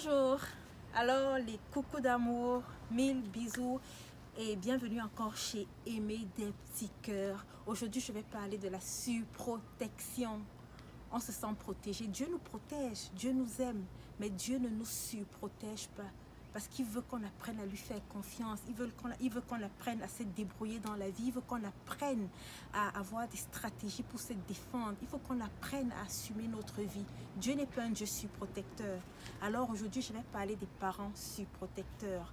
Bonjour, alors les coucous d'amour, 1000 bisous et bienvenue encore chez Aimer des petits cœurs. Aujourd'hui je vais parler de la surprotection. On se sent protégé, Dieu nous protège, Dieu nous aime, mais Dieu ne nous surprotège pas. Parce qu'il veut qu'on apprenne à lui faire confiance, il veut qu'on apprenne à se débrouiller dans la vie, il veut qu'on apprenne à avoir des stratégies pour se défendre, il faut qu'on apprenne à assumer notre vie. Dieu n'est pas un Dieu surprotecteur. Alors aujourd'hui, je vais parler des parents surprotecteurs.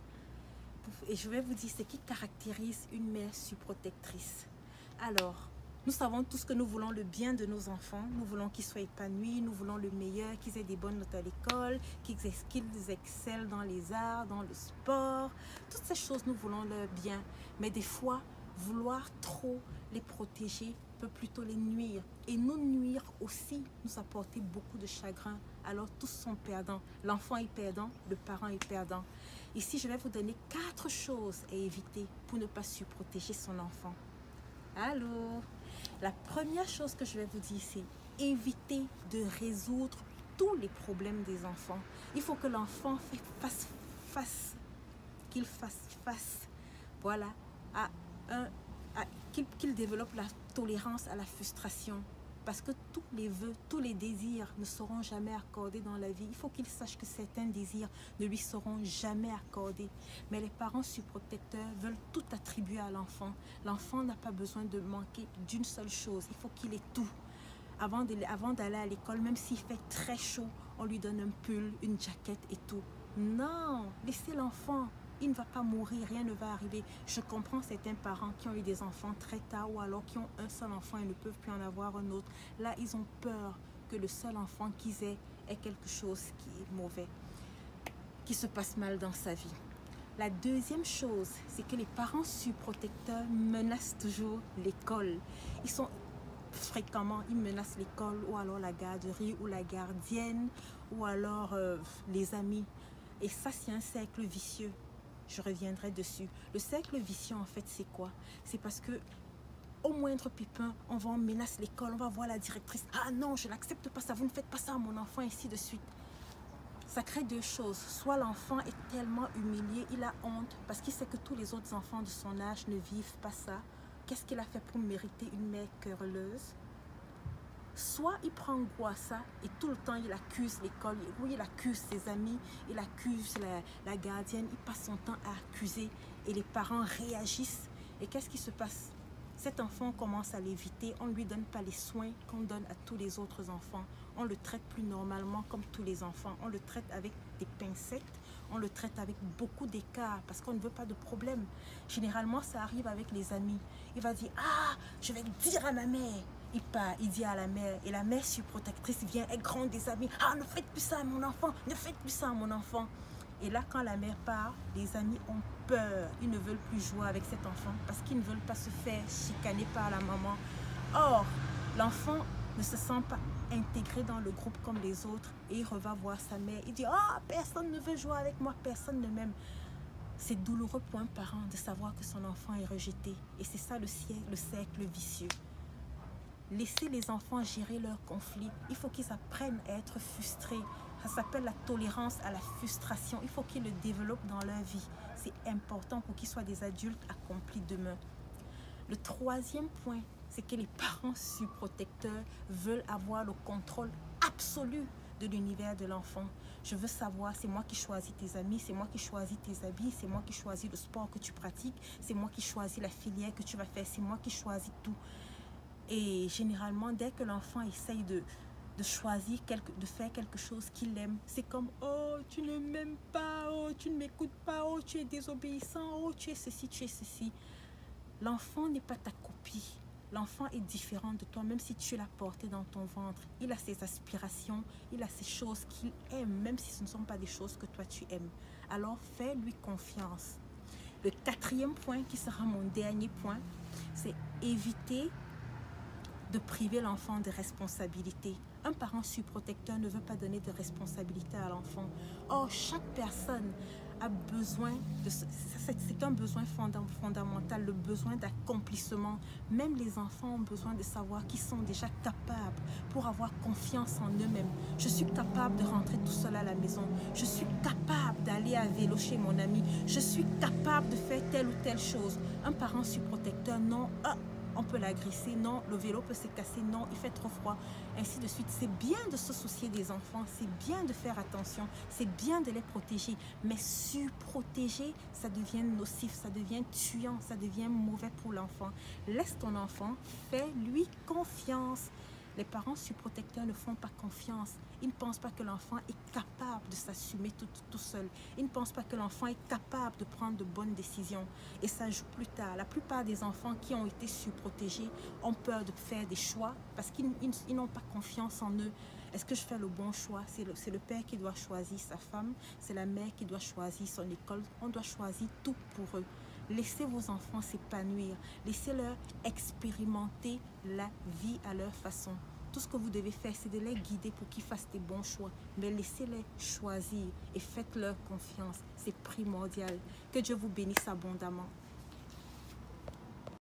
Et je vais vous dire ce qui caractérise une mère surprotectrice. Alors, nous savons tous que nous voulons le bien de nos enfants, nous voulons qu'ils soient épanouis, nous voulons le meilleur, qu'ils aient des bonnes notes à l'école, qu'ils excellent dans les arts, dans le sport. Toutes ces choses, nous voulons leur bien. Mais des fois, vouloir trop les protéger peut plutôt les nuire. Et nous nuire aussi, nous apporter beaucoup de chagrin. Alors tous sont perdants. L'enfant est perdant, le parent est perdant. Ici, je vais vous donner 4 choses à éviter pour ne pas surprotéger son enfant. Allô? La première chose que je vais vous dire, c'est éviter de résoudre tous les problèmes des enfants. Il faut que l'enfant qu'il fasse face, voilà, qu'il développe la tolérance à la frustration. Parce que tous les vœux, tous les désirs ne seront jamais accordés dans la vie. Il faut qu'il sache que certains désirs ne lui seront jamais accordés. Mais les parents surprotecteurs veulent tout attribuer à l'enfant. L'enfant n'a pas besoin de manquer d'une seule chose. Il faut qu'il ait tout. Avant d'aller à l'école, même s'il fait très chaud, on lui donne un pull, une jaquette et tout. Non, laissez l'enfant. Il ne va pas mourir, rien ne va arriver. Je comprends certains parents qui ont eu des enfants très tard ou alors qui ont un seul enfant et ne peuvent plus en avoir un autre. Là, ils ont peur que le seul enfant qu'ils aient ait quelque chose qui est mauvais, qui se passe mal dans sa vie. La deuxième chose, c'est que les parents surprotecteurs menacent toujours l'école. Ils menacent l'école ou alors la garderie ou la gardienne ou alors les amis. Et ça, c'est un cercle vicieux. Je reviendrai dessus. Le cercle vicieux, en fait, c'est quoi? C'est parce que au moindre pépin, on menace l'école, on va voir la directrice. Ah non, je n'accepte pas ça, vous ne faites pas ça à mon enfant, ainsi de suite. Ça crée deux choses. Soit l'enfant est tellement humilié, il a honte parce qu'il sait que tous les autres enfants de son âge ne vivent pas ça. Qu'est-ce qu'il a fait pour mériter une mère querelleuse? Soit il prend goût à ça et tout le temps il accuse l'école, oui, il accuse ses amis, il accuse la gardienne, il passe son temps à accuser et les parents réagissent. Et qu'est-ce qui se passe? Cet enfant commence à l'éviter, on ne lui donne pas les soins qu'on donne à tous les autres enfants. On le traite plus normalement comme tous les enfants, on le traite avec des pincettes, on le traite avec beaucoup d'écart parce qu'on ne veut pas de problème. Généralement, ça arrive avec les amis. Il va dire, ah, je vais dire à ma mère. Il part, il dit à la mère, et la mère surprotectrice vient, elle gronde des amis. Ah, ne faites plus ça à mon enfant, ne faites plus ça à mon enfant. Et là, quand la mère part, les amis ont peur. Ils ne veulent plus jouer avec cet enfant parce qu'ils ne veulent pas se faire chicaner par la maman. Or, l'enfant ne se sent pas intégré dans le groupe comme les autres et il reva voir sa mère. Il dit, ah, personne ne veut jouer avec moi, personne ne m'aime. C'est douloureux pour un parent de savoir que son enfant est rejeté. Et c'est ça le cercle vicieux. Laissez les enfants gérer leurs conflits. Il faut qu'ils apprennent à être frustrés. Ça s'appelle la tolérance à la frustration. Il faut qu'ils le développent dans leur vie. C'est important pour qu'ils soient des adultes accomplis demain. Le troisième point, c'est que les parents surprotecteurs veulent avoir le contrôle absolu de l'univers de l'enfant. Je veux savoir, c'est moi qui choisis tes amis, c'est moi qui choisis tes habits, c'est moi qui choisis le sport que tu pratiques, c'est moi qui choisis la filière que tu vas faire, c'est moi qui choisis tout. Et généralement, dès que l'enfant essaye de choisir, de faire quelque chose qu'il aime, c'est comme, oh, tu ne m'aimes pas, oh, tu ne m'écoutes pas, oh, tu es désobéissant, oh, tu es ceci, tu es ceci. L'enfant n'est pas ta copie. L'enfant est différent de toi, même si tu l'as porté dans ton ventre. Il a ses aspirations, il a ses choses qu'il aime, même si ce ne sont pas des choses que toi tu aimes. Alors, fais-lui confiance. Le quatrième point, qui sera mon dernier point, c'est éviter de priver l'enfant de responsabilités. Un parent surprotecteur ne veut pas donner de responsabilité à l'enfant. Or, chaque personne a besoin de... C'est un besoin fondamental, le besoin d'accomplissement. Même les enfants ont besoin de savoir qu'ils sont déjà capables pour avoir confiance en eux-mêmes. Je suis capable de rentrer tout seul à la maison. Je suis capable d'aller à vélo chez mon ami. Je suis capable de faire telle ou telle chose. Un parent surprotecteur, non, on peut l'agresser, non, le vélo peut se casser, non, il fait trop froid, ainsi de suite. C'est bien de se soucier des enfants, c'est bien de faire attention, c'est bien de les protéger, mais surprotéger, ça devient nocif, ça devient tuant, ça devient mauvais pour l'enfant. Laisse ton enfant, fais-lui confiance. Les parents surprotecteurs ne font pas confiance. Ils ne pensent pas que l'enfant est capable de s'assumer tout seul. Ils ne pensent pas que l'enfant est capable de prendre de bonnes décisions. Et ça joue plus tard. La plupart des enfants qui ont été surprotégés ont peur de faire des choix parce qu'ils n'ont pas confiance en eux. Est-ce que je fais le bon choix? C'est le père qui doit choisir sa femme, c'est la mère qui doit choisir son école. On doit choisir tout pour eux. Laissez vos enfants s'épanouir. Laissez-leur expérimenter la vie à leur façon. Tout ce que vous devez faire, c'est de les guider pour qu'ils fassent des bons choix. Mais laissez-les choisir et faites-leur confiance. C'est primordial. Que Dieu vous bénisse abondamment.